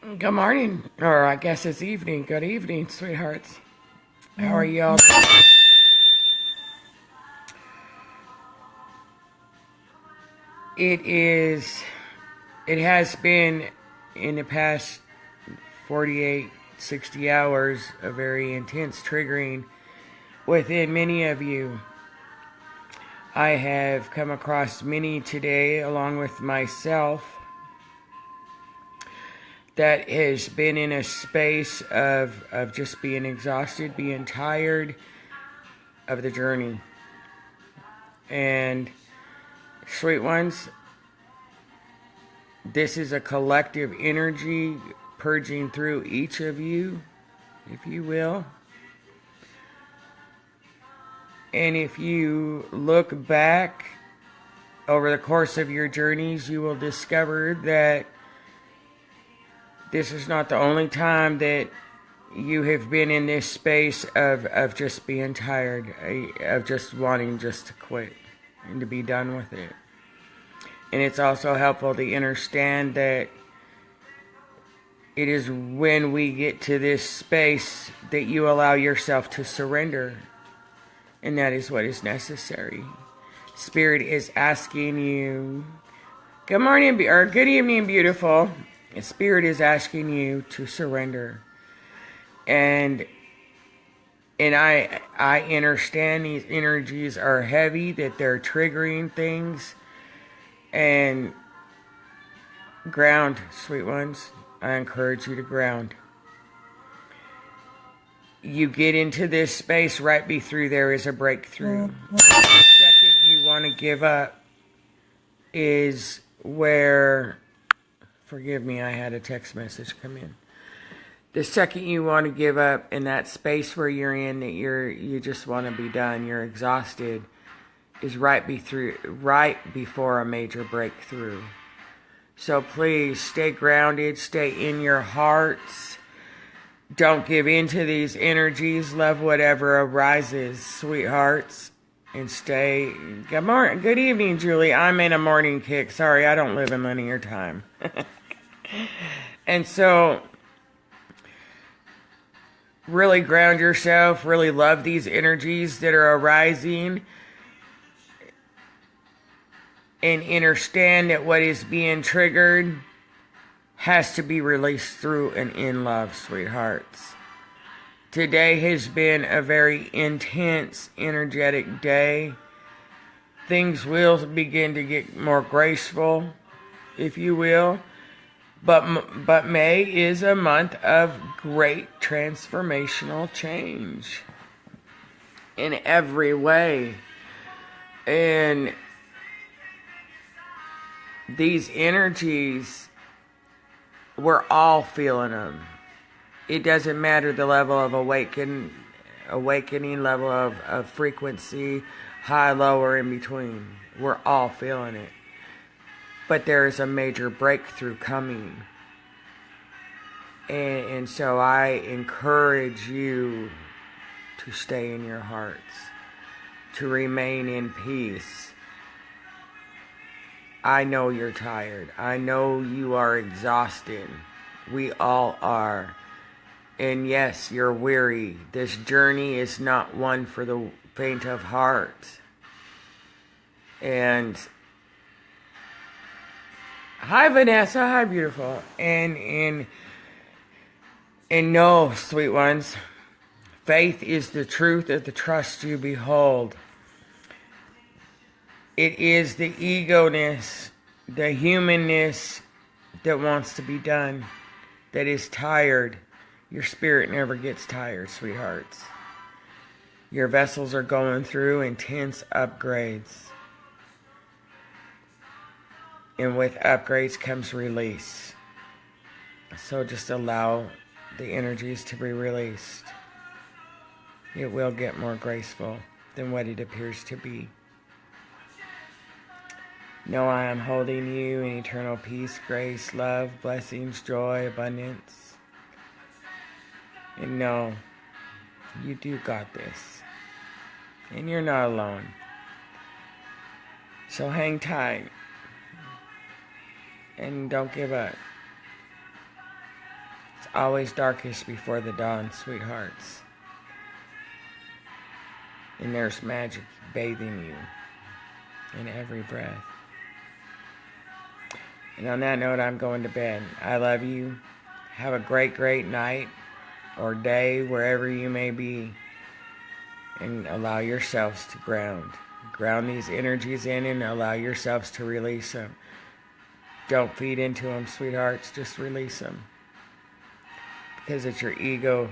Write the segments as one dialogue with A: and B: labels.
A: Good morning, or I guess it's evening. Good evening, sweethearts. How are y'all? It is, it has been in the past 48, 60 hours a very intense triggering within many of you. I have come across many today, along with myself, that has been in a space of just being exhausted, being tired of the journey. And sweet ones, this is a collective energy purging through each of you, if you will. And if you look back over the course of your journeys, you will discover that this is not the only time that you have been in this space of just being tired, of just wanting just to quit and to be done with it. And it's also helpful to understand that it is when we get to this space that you allow yourself to surrender. And that is what is necessary. Spirit is asking you, good morning, or good evening, beautiful. Spirit is asking you to surrender. And I understand these energies are heavy, that they're triggering things. And ground, sweet ones. I encourage you to ground. You get into this space, right be through there is a breakthrough. The second you want to give up is where, forgive me, I had a text message come in. The second you want to give up in that space where you're in, that you just want to be done, you're exhausted, is right before a major breakthrough. So please stay grounded, stay in your hearts. Don't give in to these energies. Love whatever arises, sweethearts. And stay. Good evening, Julie. I'm in a morning kick. Sorry, I don't live in linear time. And so, really ground yourself. Really love these energies that are arising. And understand that what is being triggered has to be released through and in love, sweethearts. Today has been a very intense, energetic day. Things will begin to get more graceful, if you will. But May is a month of great transformational change in every way. And these energies, we're all feeling them. It doesn't matter the level of awakening level of frequency, high, low, or in between. We're all feeling it. But there is a major breakthrough coming. And so I encourage you to stay in your hearts, to remain in peace. I know you're tired. I know you are exhausted. We all are. And yes, you're weary. This journey is not one for the faint of heart. And hi, Vanessa. Hi, beautiful. And no, sweet ones, faith is the truth of the trust you behold. It is the ego-ness, the humanness that wants to be done, that is tired. Your spirit never gets tired, sweethearts. Your vessels are going through intense upgrades. And with upgrades comes release. So just allow the energies to be released. It will get more graceful than what it appears to be. Know I am holding you in eternal peace, grace, love, blessings, joy, abundance. And know you do got this. And you're not alone. So hang tight. And don't give up. It's always darkest before the dawn, sweethearts. And there's magic bathing you in every breath. And on that note, I'm going to bed. I love you. Have a great, great night or day, wherever you may be. And allow yourselves to ground. Ground these energies in and allow yourselves to release them. Don't feed into them, sweethearts. Just release them. Because it's your ego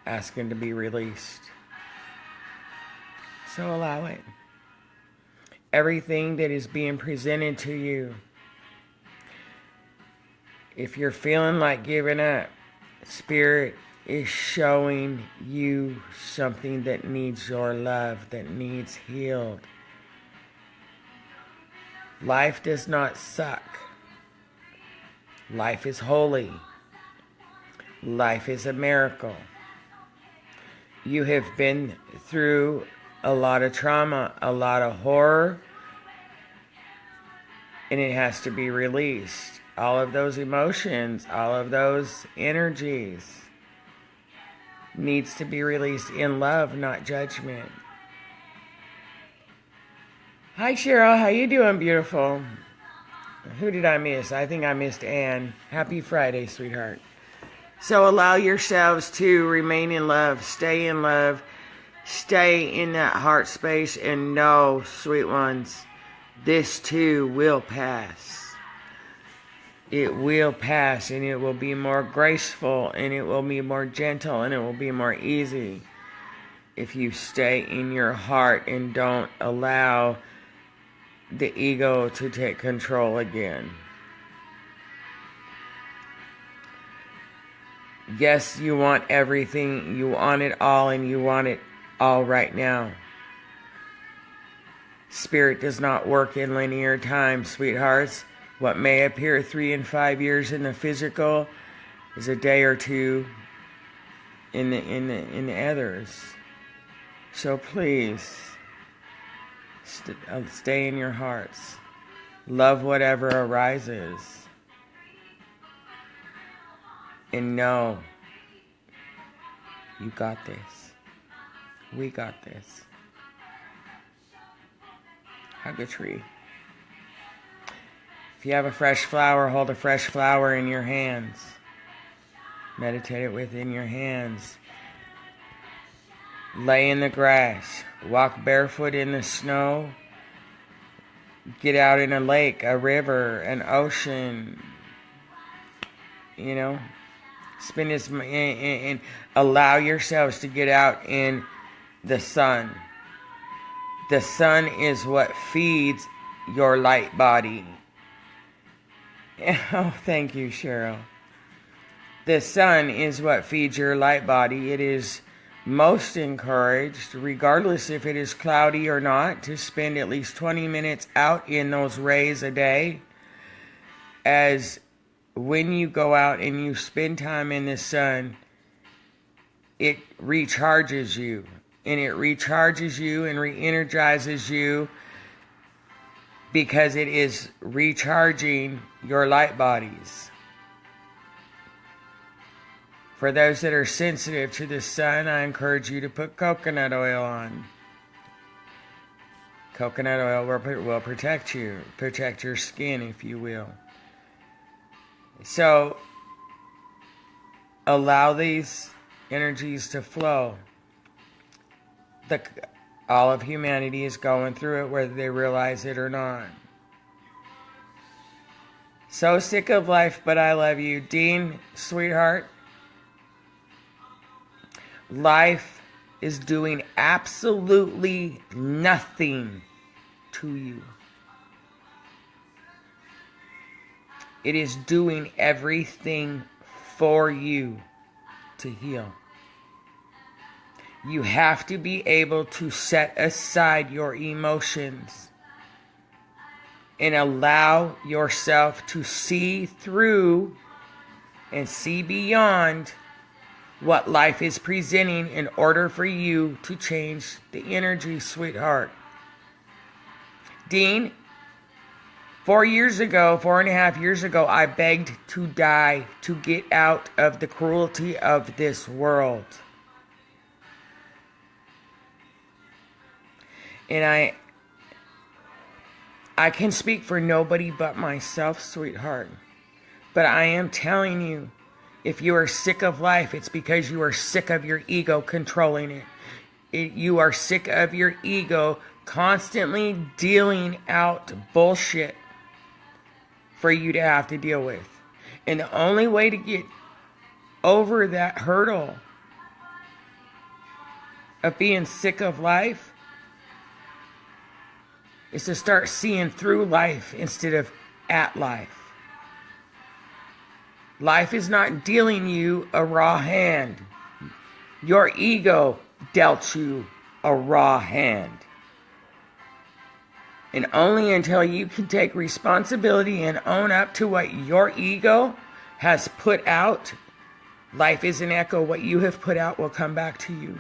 A: asking to be released. So allow it. Everything that is being presented to you, if you're feeling like giving up, Spirit is showing you something that needs your love, that needs healed. Life does not suck. Life is holy. Life is a miracle. You have been through a lot of trauma, a lot of horror, and it has to be released. All of those emotions, all of those energies needs to be released in love, not judgment. Hi Cheryl, how you doing, beautiful? Who did I miss? I think I missed Anne. Happy Friday, sweetheart. So allow yourselves to remain in love, stay in love, stay in that heart space, and know, sweet ones, this too will pass. It will pass, and it will be more graceful, and it will be more gentle, and it will be more easy if you stay in your heart and don't allow the ego to take control again. Yes, you want everything, you want it all, and you want it all right now. Spirit does not work in linear time, sweethearts. What may appear 3 and 5 years in the physical is a day or two in the others. So please, stay in your hearts. Love whatever arises. And know, you got this. We got this. Hug a tree. If you have a fresh flower, hold a fresh flower in your hands. Meditate it within your hands. Lay in the grass. Walk barefoot in the snow. Get out in a lake, a river, an ocean. You know, spend this and allow yourselves to get out in the sun. The sun is what feeds your light body. Oh, thank you, Cheryl. The sun is what feeds your light body. It is most encouraged, regardless if it is cloudy or not, to spend at least 20 minutes out in those rays a day. As when you go out and you spend time in the sun, it recharges you. And it recharges you and re-energizes you because it is recharging your light bodies. For those that are sensitive to the sun, I encourage you to put coconut oil on. Coconut oil will protect you, protect your skin, if you will. So, allow these energies to flow. All of humanity is going through it, whether they realize it or not. So sick of life, but I love you. Dean, sweetheart, life is doing absolutely nothing to you. It is doing everything for you to heal. You have to be able to set aside your emotions and allow yourself to see through and see beyond what life is presenting in order for you to change the energy, sweetheart. Dean, 4 and a half years ago, I begged to die to get out of the cruelty of this world. And I can speak for nobody but myself, sweetheart. But I am telling you, if you are sick of life, it's because you are sick of your ego controlling it. You are sick of your ego constantly dealing out bullshit for you to have to deal with. And the only way to get over that hurdle of being sick of life is to start seeing through life instead of at life. Life is not dealing you a raw hand. Your ego dealt you a raw hand. And only until you can take responsibility and own up to what your ego has put out, life is an echo. What you have put out will come back to you.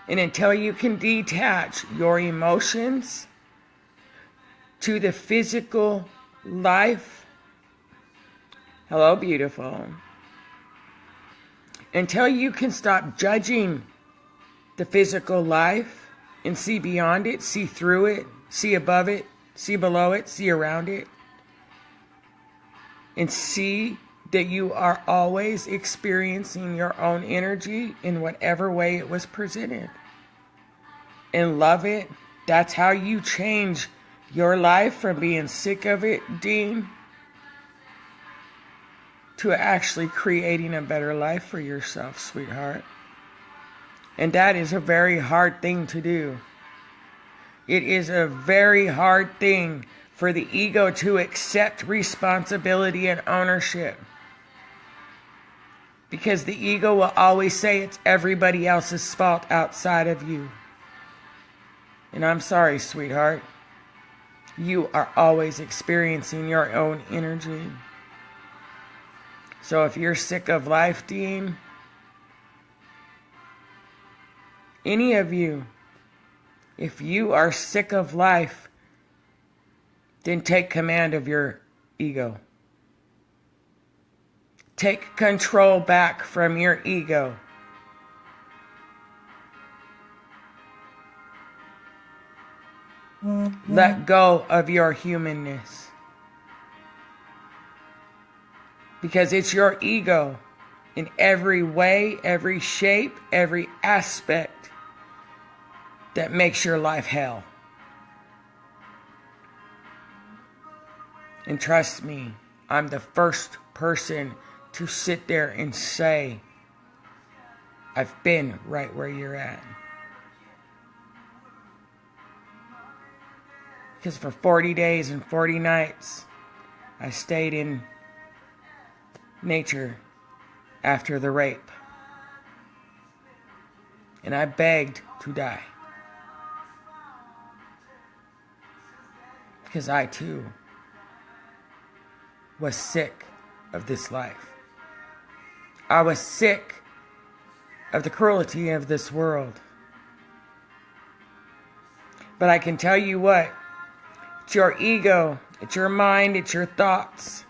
A: And until you can detach your emotions to the physical life, hello, beautiful. Until you can stop judging the physical life and see beyond it, see through it, see above it, see below it, see around it, and see that you are always experiencing your own energy in whatever way it was presented. And love it. That's how you change your life from being sick of it, Dean, to actually creating a better life for yourself, sweetheart. And that is a very hard thing to do. It is a very hard thing for the ego to accept responsibility and ownership. Because the ego will always say it's everybody else's fault outside of you. And I'm sorry, sweetheart. You are always experiencing your own energy. So if you're sick of life, Dean, any of you, if you are sick of life, then take command of your ego. Take control back from your ego. Let go of your humanness. Because it's your ego in every way, every shape, every aspect that makes your life hell. And trust me, I'm the first person to sit there and say, I've been right where you're at. Because for 40 days and 40 nights, I stayed in nature after the rape. And I begged to die. Because I too was sick of this life. I was sick of the cruelty of this world. But I can tell you what, it's your ego, it's your mind, it's your thoughts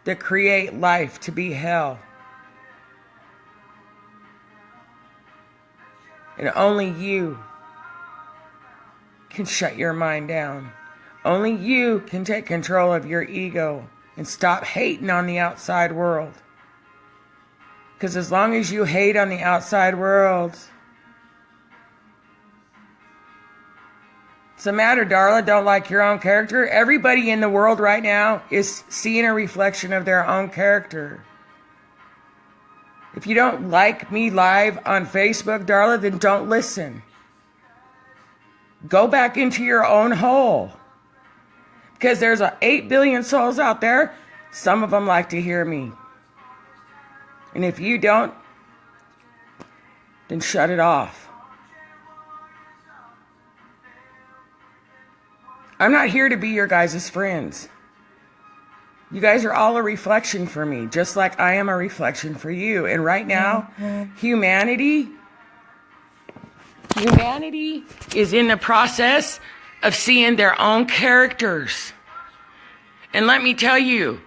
A: that create life to be hell. And only you can shut your mind down. Only you can take control of your ego and stop hating on the outside world. Because as long as you hate on the outside world, what's the matter, Darla? Don't like your own character? Everybody in the world right now is seeing a reflection of their own character. If you don't like me live on Facebook, Darla, then don't listen. Go back into your own hole. Because there's 8 billion souls out there. Some of them like to hear me. And if you don't, then shut it off. I'm not here to be your guys' friends. You guys are all a reflection for me, just like I am a reflection for you. And right now, humanity is in the process of seeing their own characters And let me tell you,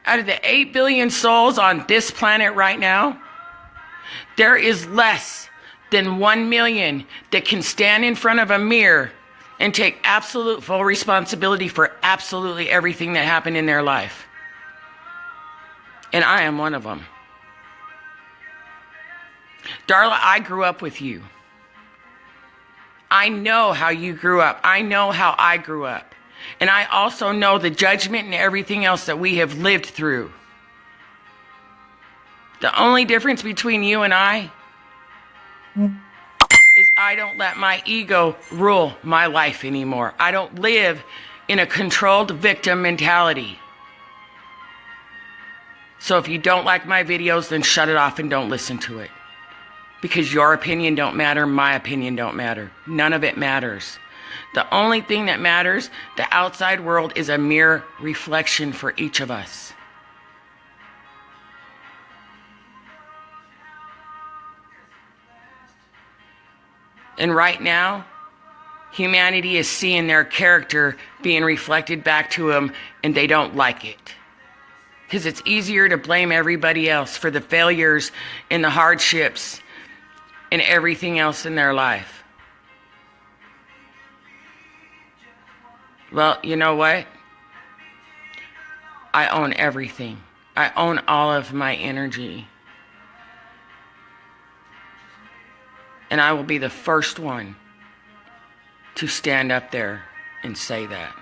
A: out of the 8 billion souls on this planet right now, there is less than 1 million that can stand in front of a mirror and take absolute full responsibility for absolutely everything that happened in their life. And I am one of them. Darla, I grew up with you. I know how you grew up. I know how I grew up. And I also know the judgment and everything else that we have lived through. The only difference between you and I is I don't let my ego rule my life anymore. I don't live in a controlled victim mentality. So if you don't like my videos, then shut it off and don't listen to it. Because your opinion don't matter, my opinion don't matter. None of it matters. The only thing that matters, the outside world, is a mere reflection for each of us. And right now, humanity is seeing their character being reflected back to them, and they don't like it. Because it's easier to blame everybody else for the failures and the hardships and everything else in their life. Well, you know what? I own everything. I own all of my energy. And I will be the first one to stand up there and say that.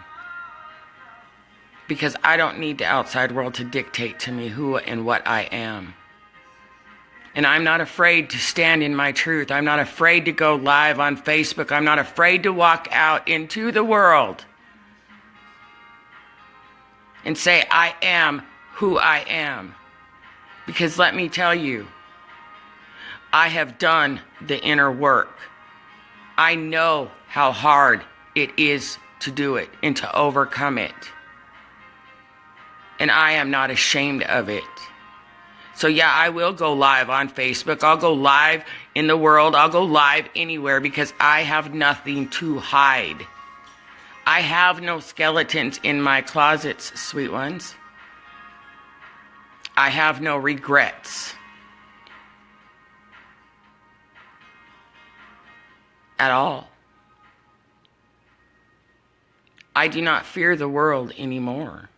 A: Because I don't need the outside world to dictate to me who and what I am. And I'm not afraid to stand in my truth. I'm not afraid to go live on Facebook. I'm not afraid to walk out into the world and say, I am who I am. Because let me tell you, I have done the inner work. I know how hard it is to do it and to overcome it. And I am not ashamed of it. So yeah, I will go live on Facebook. I'll go live in the world. I'll go live anywhere because I have nothing to hide. I have no skeletons in my closets, sweet ones. I have no regrets. At all. I do not fear the world anymore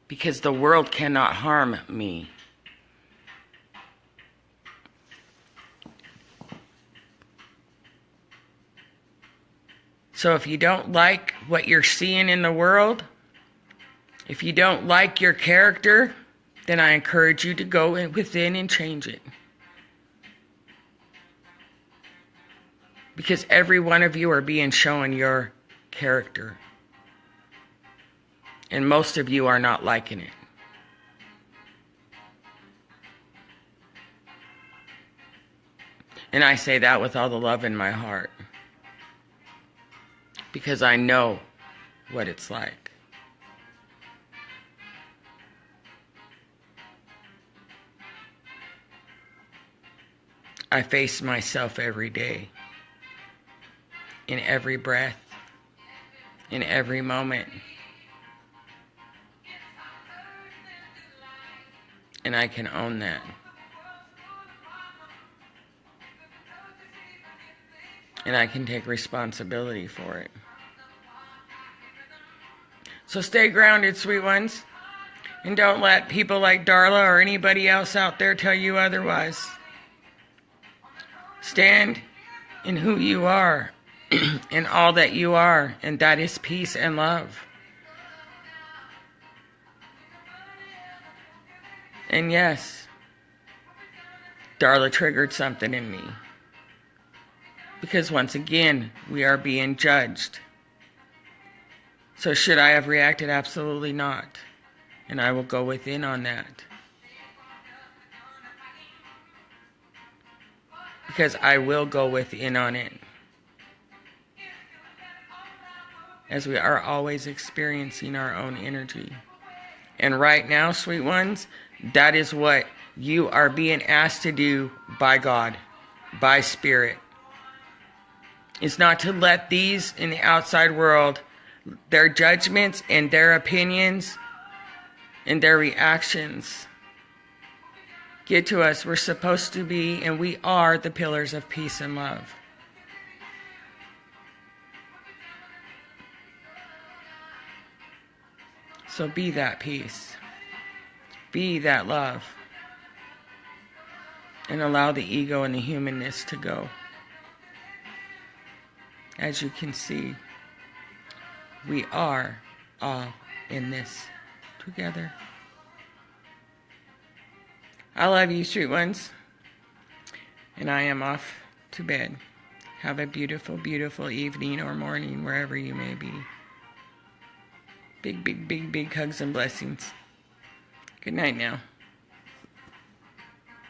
A: because the world cannot harm me. So if you don't like what you're seeing in the world, if you don't like your character, then I encourage you to go within and change it. Because every one of you are being shown your character. And most of you are not liking it. And I say that with all the love in my heart. Because I know what it's like. I face myself every day. In every breath. In every moment. And I can own that. And I can take responsibility for it. So stay grounded, sweet ones. And don't let people like Darla or anybody else out there tell you otherwise. Stand in who you are. In all that you are. And that is peace and love. And yes, Darla triggered something in me. Because once again, we are being judged. So should I have reacted? Absolutely not. And I will go within on that. Because I will go within on it. As we are always experiencing our own energy. And right now, sweet ones, that is what you are being asked to do by God, by Spirit. It's not to let these in the outside world their judgments and their opinions and their reactions get to us. We're supposed to be, and we are, the pillars of peace and love. So be that peace. Be that love. And allow the ego and the humanness to go. As you can see, we are all in this together. I love you, sweet ones. And I am off to bed. Have a beautiful, beautiful evening or morning, wherever you may be. Big, big, big, big hugs and blessings. Good night now.